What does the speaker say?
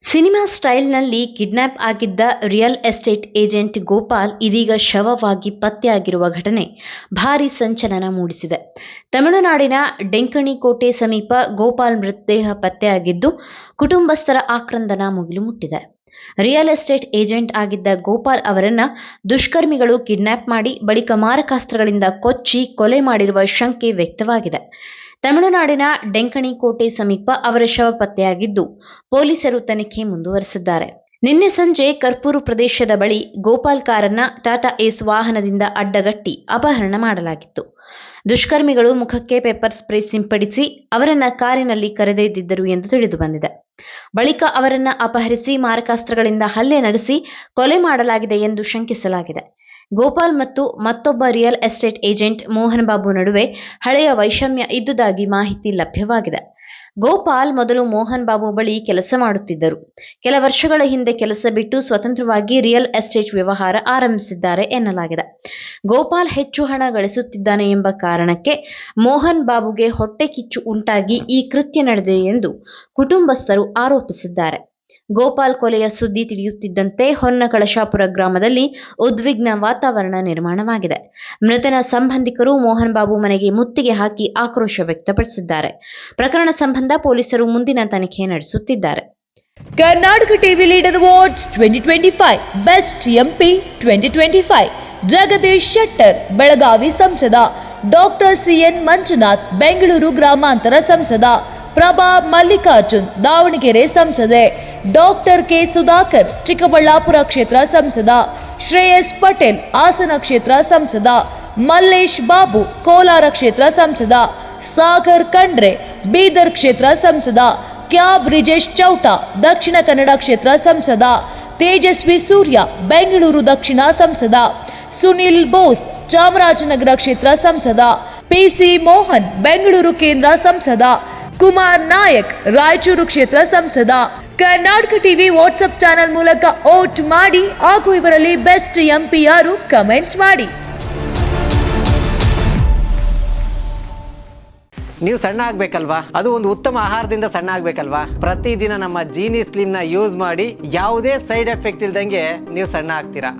Cinema ಸ್ಟೈಲ್ನಲ್ಲಿ kidnap ಆಗಿದ್ದ real estate agent Gopal ಇದೀಗ ಶವವಾಗಿ ಪತ್ತೆಯಾಗಿರುವ ಘಟನೆ ಭಾರೀ ಸಂಚಲನ ಮೂಡಿಸಿದೆ. ತಮಿಳುನಾಡಿನ ಡೆಂಕಣಿಕೋಟೆ ಸಮೀಪ ಗೋಪಾಲ್ ಮೃತದೇಹ ಪತ್ತೆಯಾಗಿದ್ದು, ಕುಟುಂಬಸ್ಥರ ಆಕ್ರಂದನ ಮುಗಿಲು ಮುಟ್ಟಿದೆ. ರಿಯಲ್ ಎಸ್ಟೇಟ್ ಏಜೆಂಟ್ ಆಗಿದ್ದ ಗೋಪಾಲ್ ಅವರನ್ನ ದುಷ್ಕರ್ಮಿಗಳು ಕಿಡ್ನ್ಯಾಪ್ ಮಾಡಿ ಬಳಿಕ ಮಾರಕಾಸ್ತ್ರಗಳಿಂದ ಕೊಚ್ಚಿ ಕೊಲೆ ಮಾಡಿರುವ ಶಂಕೆ ವ್ಯಕ್ತವಾಗಿದೆ. ತಮಿಳುನಾಡಿನ ಡೆಂಕಣಿಕೋಟೆ ಸಮೀಪ ಅವರ ಶವ ಪತ್ತೆಯಾಗಿದ್ದು, ಪೊಲೀಸರು ತನಿಖೆ ಮುಂದುವರೆಸಿದ್ದಾರೆ. ನಿನ್ನೆ ಸಂಜೆ ಕರ್ಪೂರು ಪ್ರದೇಶದ ಬಳಿ ಗೋಪಾಲ್ ಕಾರನ್ನ ಟಾಟಾ ಏಸ್ ವಾಹನದಿಂದ ಅಡ್ಡಗಟ್ಟಿ ಅಪಹರಣ ಮಾಡಲಾಗಿತ್ತು. ದುಷ್ಕರ್ಮಿಗಳು ಮುಖಕ್ಕೆ ಪೆಪ್ಪರ್ ಸ್ಪ್ರೇ ಸಿಂಪಡಿಸಿ ಅವರನ್ನ ಕಾರಿನಲ್ಲಿ ಕರೆದೊಯ್ದಿದ್ದರು ಎಂದು ತಿಳಿದುಬಂದಿದೆ. ಬಳಿಕ ಅವರನ್ನ ಅಪಹರಿಸಿ ಮಾರಕಾಸ್ತ್ರಗಳಿಂದ ಹಲ್ಲೆ ನಡೆಸಿ ಕೊಲೆ ಮಾಡಲಾಗಿದೆ ಎಂದು ಶಂಕಿಸಲಾಗಿದೆ. ಗೋಪಾಲ್ ಮತ್ತು ಮತ್ತೊಬ್ಬ real estate agent Mohan Babu ನಡುವೆ ಹಳೆಯ ವೈಷಮ್ಯ ಇದ್ದುದಾಗಿ ಮಾಹಿತಿ ಲಭ್ಯವಾಗಿದೆ. ಗೋಪಾಲ್ ಮೊದಲು ಮೋಹನ್ ಬಾಬು ಬಳಿ ಕೆಲಸ ಮಾಡುತ್ತಿದ್ದರು. ಕೆಲ ವರ್ಷಗಳ ಹಿಂದೆ ಕೆಲಸ ಬಿಟ್ಟು ಸ್ವತಂತ್ರವಾಗಿ ರಿಯಲ್ ಎಸ್ಟೇಟ್ ವ್ಯವಹಾರ ಆರಂಭಿಸಿದ್ದಾರೆ ಎನ್ನಲಾಗಿದೆ. ಗೋಪಾಲ್ ಹೆಚ್ಚು ಹಣ ಗಳಿಸುತ್ತಿದ್ದಾನೆ ಎಂಬ ಕಾರಣಕ್ಕೆ ಮೋಹನ್ ಬಾಬುಗೆ ಹೊಟ್ಟೆ ಕಿಚ್ಚು ಉಂಟಾಗಿ ಈ ಕೃತ್ಯ ನಡೆದಿದೆ ಎಂದು ಕುಟುಂಬಸ್ಥರು ಆರೋಪಿಸಿದ್ದಾರೆ. ಗೋಪಾಲ್ ಕೊಲೆಯ ಸುದ್ದಿ ತಿಳಿಯುತ್ತಿದ್ದಂತೆ ಹೊನ್ನಕಳಶಾಪುರ ಗ್ರಾಮದಲ್ಲಿ ಉದ್ವಿಗ್ನ ವಾತಾವರಣ ನಿರ್ಮಾಣವಾಗಿದೆ. ಮೃತನ ಸಂಬಂಧಿಕರು ಮೋಹನ್ ಬಾಬು ಮನೆಗೆ ಮುತ್ತಿಗೆ ಹಾಕಿ ಆಕ್ರೋಶ ವ್ಯಕ್ತಪಡಿಸಿದ್ದಾರೆ. ಪ್ರಕರಣ ಸಂಬಂಧ ಪೊಲೀಸರು ಮುಂದಿನ ತನಿಖೆ ನಡೆಸುತ್ತಿದ್ದಾರೆ. Karnataka TV leader awards 2025 best MP 2025 Jagadish Shettar Belagavi ಸಂಸದ, ಡಾಕ್ಟರ್ ಸಿಎನ್ ಮಂಜುನಾಥ್ ಬೆಂಗಳೂರು ಗ್ರಾಮಾಂತರ ಸಂಸದ, ಪ್ರಭಾ ಮಲ್ಲಿಕಾರ್ಜುನ್ ದಾವಣಗೆರೆ ಸಂಸದೆ, ಡಾಕ್ಟರ್ ಕೆ ಸುಧಾಕರ್ ಚಿಕ್ಕಬಳ್ಳಾಪುರ ಕ್ಷೇತ್ರ ಸಂಸದ, ಶ್ರೇಯಸ್ ಪಟೇಲ್ ಹಾಸನ ಕ್ಷೇತ್ರ ಸಂಸದ, ಮಲ್ಲೇಶ್ ಬಾಬು ಕೋಲಾರ ಕ್ಷೇತ್ರ ಸಂಸದ, ಸಾಗರ್ ಖಂಡ್ರೆ ಬೀದರ್ ಕ್ಷೇತ್ರ ಸಂಸದ, ಕ್ಯಾಬ್ ಬ್ರಿಜೇಶ್ ಚೌಟಾ ದಕ್ಷಿಣ ಕನ್ನಡ ಕ್ಷೇತ್ರ ಸಂಸದ, ತೇಜಸ್ವಿ ಸೂರ್ಯ ಬೆಂಗಳೂರು ದಕ್ಷಿಣ ಸಂಸದ, ಸುನಿಲ್ ಬೋಸ್ ಚಾಮರಾಜನಗರ ಕ್ಷೇತ್ರ ಸಂಸದ, ಪಿಸಿ ಮೋಹನ್ ಬೆಂಗಳೂರು ಕೇಂದ್ರ ಸಂಸದ, ಕುಮಾರ್ ನಾಯಕ್ ರಾಯಚೂರು ಕ್ಷೇತ್ರ ಸಂಸದ. ಕರ್ನಾಟಕ ಟಿವಿ ವಾಟ್ಸ್ಆಪ್ ಚಾನೆಲ್ ಮೂಲಕ ವೋಟ್ ಮಾಡಿ ಹಾಗೂ ಇವರಲ್ಲಿ ಬೆಸ್ಟ್ ಎಂಪಿ ಯಾರು ಕಮೆಂಟ್ ಮಾಡಿ. ನೀವು ಸಣ್ಣ ಆಗ್ಬೇಕಲ್ವಾ? ಅದು ಒಂದು ಉತ್ತಮ ಆಹಾರದಿಂದ ಸಣ್ಣ ಆಗ್ಬೇಕಲ್ವಾ? ಪ್ರತಿದಿನ ನಮ್ಮ ಜೀನಿ ಸ್ಲಿಮ್ ನ ಯೂಸ್ ಮಾಡಿ ಯಾವುದೇ ಸೈಡ್ ಎಫೆಕ್ಟ್ ಇಲ್ದಂಗೆ ನೀವು ಸಣ್ಣ ಆಗ್ತೀರಾ.